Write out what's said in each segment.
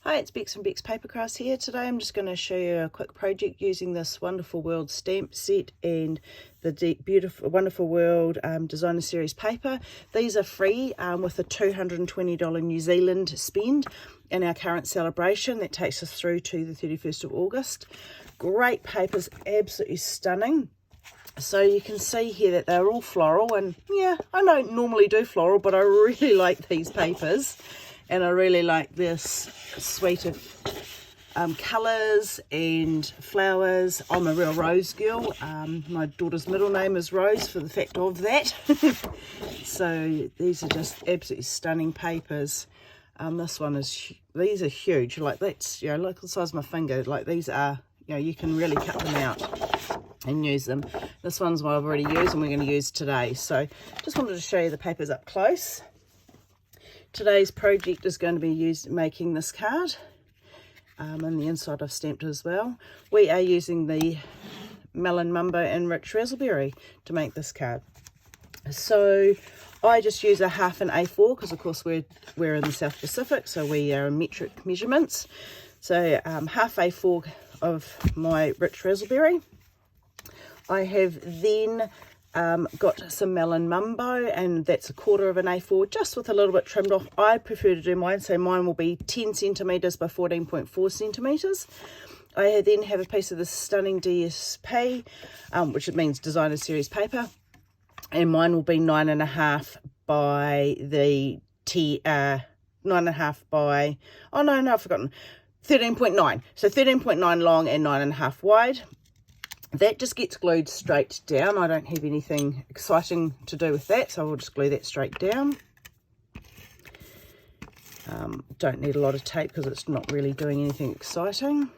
Hi, it's Bex from Bex Papercrafts here. Today I'm just going to show you a quick project using this Wonderful World stamp set and the beautiful Wonderful World Designer Series paper. These are free with a $220 New Zealand spend in our current Sale-A-Bration. That takes us through to the 31st of August. Great papers, absolutely stunning. So you can see here that they're all floral, and yeah, I don't normally do floral, but I really like these papers. And I really like this suite of colours and flowers. I'm a real rose girl. My daughter's middle name is Rose for the fact of that. So these are just absolutely stunning papers. This one is, these are huge. Like that's, you know, like the size of my finger. Like these are, you know, you can really cut them out and use them. This one's what I've already used and we're going to use today. So just wanted to show you the papers up close. Today's project is going to be making this card, and the inside I've stamped as well. We are using the Melon Mumbo and Rich Raspberry to make this card. So I just use a half an A4 because of course we're in the South Pacific, so we are in metric measurements. So half A4 of my Rich Raspberry. I have then got some Melon Mumbo, and that's a quarter of an A4, just with a little bit trimmed off. I prefer to do mine, so mine will be 10 centimetres by 14.4 centimetres. I then have a piece of this stunning DSP, which means Designer Series paper, and mine will be 9.5 by the 9.5 by, oh no, I've forgotten, 13.9. So 13.9 long and 9.5 wide. That just gets glued straight down. I don't have anything exciting to do with that, so I will just glue that straight down. Don't need a lot of tape because it's not really doing anything exciting.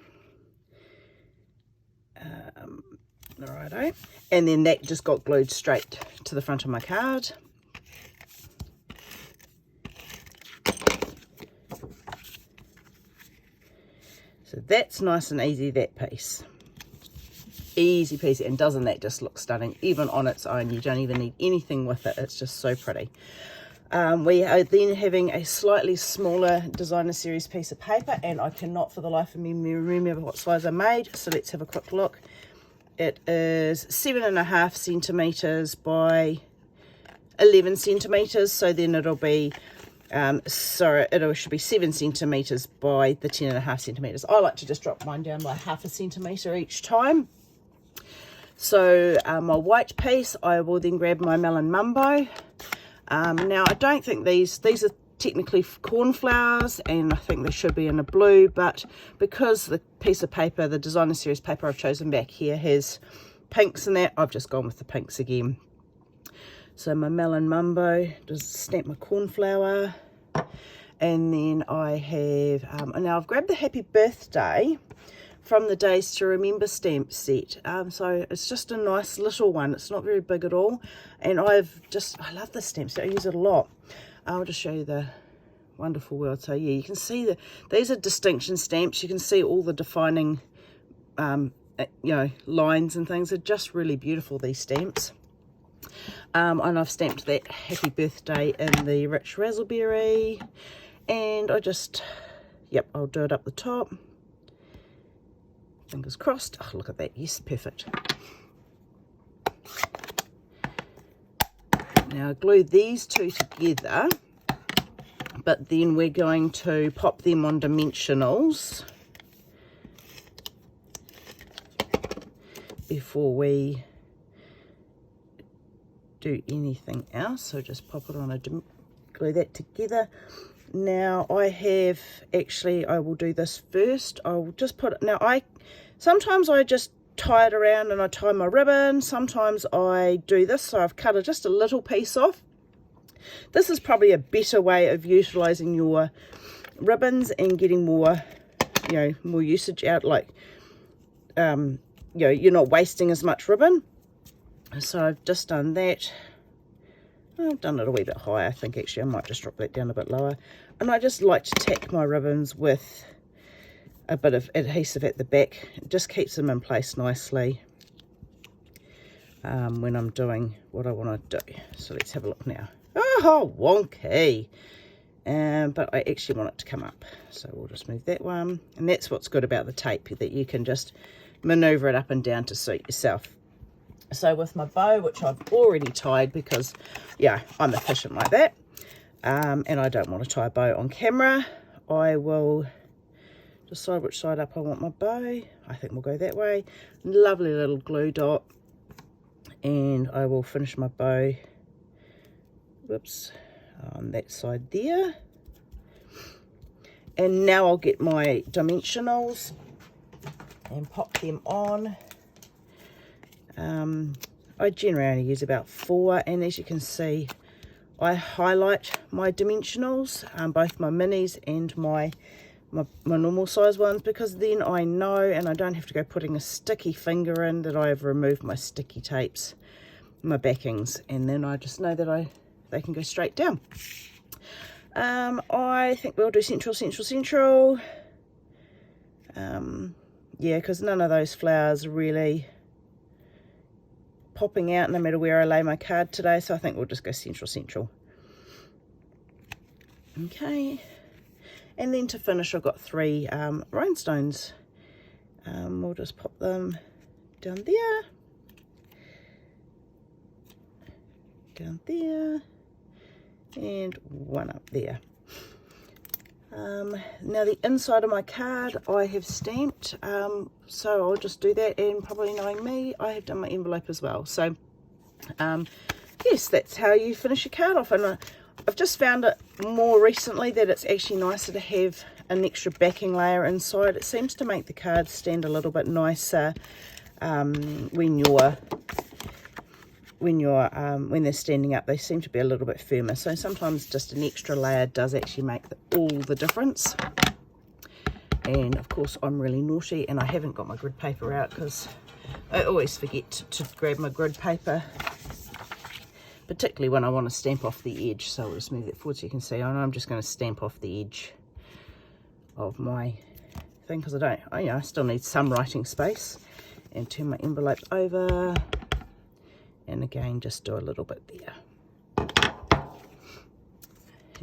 Righto. And then that just got glued straight to the front of my card. So that's nice and easy, that piece. Easy peasy, and doesn't that just look stunning? Even on its own, you don't even need anything with it. It's just so pretty. We are then having a slightly smaller Designer Series piece of paper, and I cannot for the life of me remember what size I made, so let's have a quick look. It is 7.5 centimetres by 11 centimetres, so then it'll be it should be 7 centimetres by the 10.5 centimetres. I like to just drop mine down by half a centimetre each time. So my white piece, I will then grab my Melon Mumbo. Now I don't think these are technically cornflowers, and I think they should be in a blue, but because the piece of paper, the Designer Series paper I've chosen back here, has pinks in that, I've just gone with the pinks again. So my Melon Mumbo, just stamp my cornflower, and then I have, now I've grabbed the Happy Birthday from the Days to Remember stamp set. So it's just a nice little one. It's not very big at all. And I love this stamp set. I use it a lot. I'll just show you the Wonderful World. So yeah, you can see these are distinction stamps. You can see all the defining, you know, lines and things. They're just really beautiful, these stamps. And I've stamped that Happy Birthday in the Rich Raspberry. And I just, yep, I'll do it up the top. Fingers crossed. Oh, look at that. Yes, perfect. Now glue these two together, but then we're going to pop them on dimensionals before we do anything else. So just pop it on glue that together. Now I have, actually I will do this first. I will just put it, now sometimes I just tie it around and I tie my ribbon. Sometimes I do this, so I've cut just a little piece off. This is probably a better way of utilizing your ribbons and getting more, you know, more usage out, like, you know, you're not wasting as much ribbon. So I've just done that. I've done it a wee bit higher. I think actually I might just drop that down a bit lower. And I just like to tack my ribbons with a bit of adhesive at the back. It just keeps them in place nicely when I'm doing what I want to do. So let's have a look now. Oh, wonky. but I actually want it to come up, so we'll just move that one. And that's what's good about the tape, that you can just maneuver it up and down to suit yourself. So with my bow, which I've already tied because, yeah, I'm efficient like that, and I don't want to tie a bow on camera, I will decide which side up I want my bow. I think we'll go that way. Lovely little glue dot, and I will finish my bow, whoops, on that side there. And now I'll get my dimensionals and pop them on. I generally only use about 4, and as you can see, I highlight my dimensionals, both my minis and my normal size ones, because then I know, and I don't have to go putting a sticky finger in, that I have removed my sticky tapes, my backings, and then I just know that they can go straight down. I think we'll do central. Yeah, because none of those flowers are really popping out no matter where I lay my card today, so I think we'll just go central. Okay, and then to finish, I've got 3 rhinestones. We'll just pop them down there, and one up there. Now the inside of my card I have stamped, so I'll just do that, and probably knowing me, I have done my envelope as well. So yes, that's how you finish your card off. And I've just found it more recently that it's actually nicer to have an extra backing layer inside. It seems to make the cards stand a little bit nicer when they're standing up. They seem to be a little bit firmer, so sometimes just an extra layer does actually make all the difference. And of course, I'm really naughty and I haven't got my grid paper out, because I always forget to grab my grid paper, particularly when I want to stamp off the edge. So I'll just move that forward so you can see. I'm just going to stamp off the edge of my thing, because I still need some writing space. And turn my envelope over, and again just do a little bit there,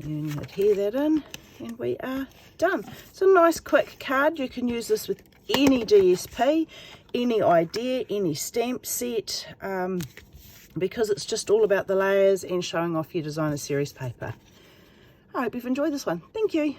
and adhere that in, and we are done. It's a nice quick card. You can use this with any DSP, any idea, any stamp set, because it's just all about the layers and showing off your designer series paper. I hope you've enjoyed this one. Thank you.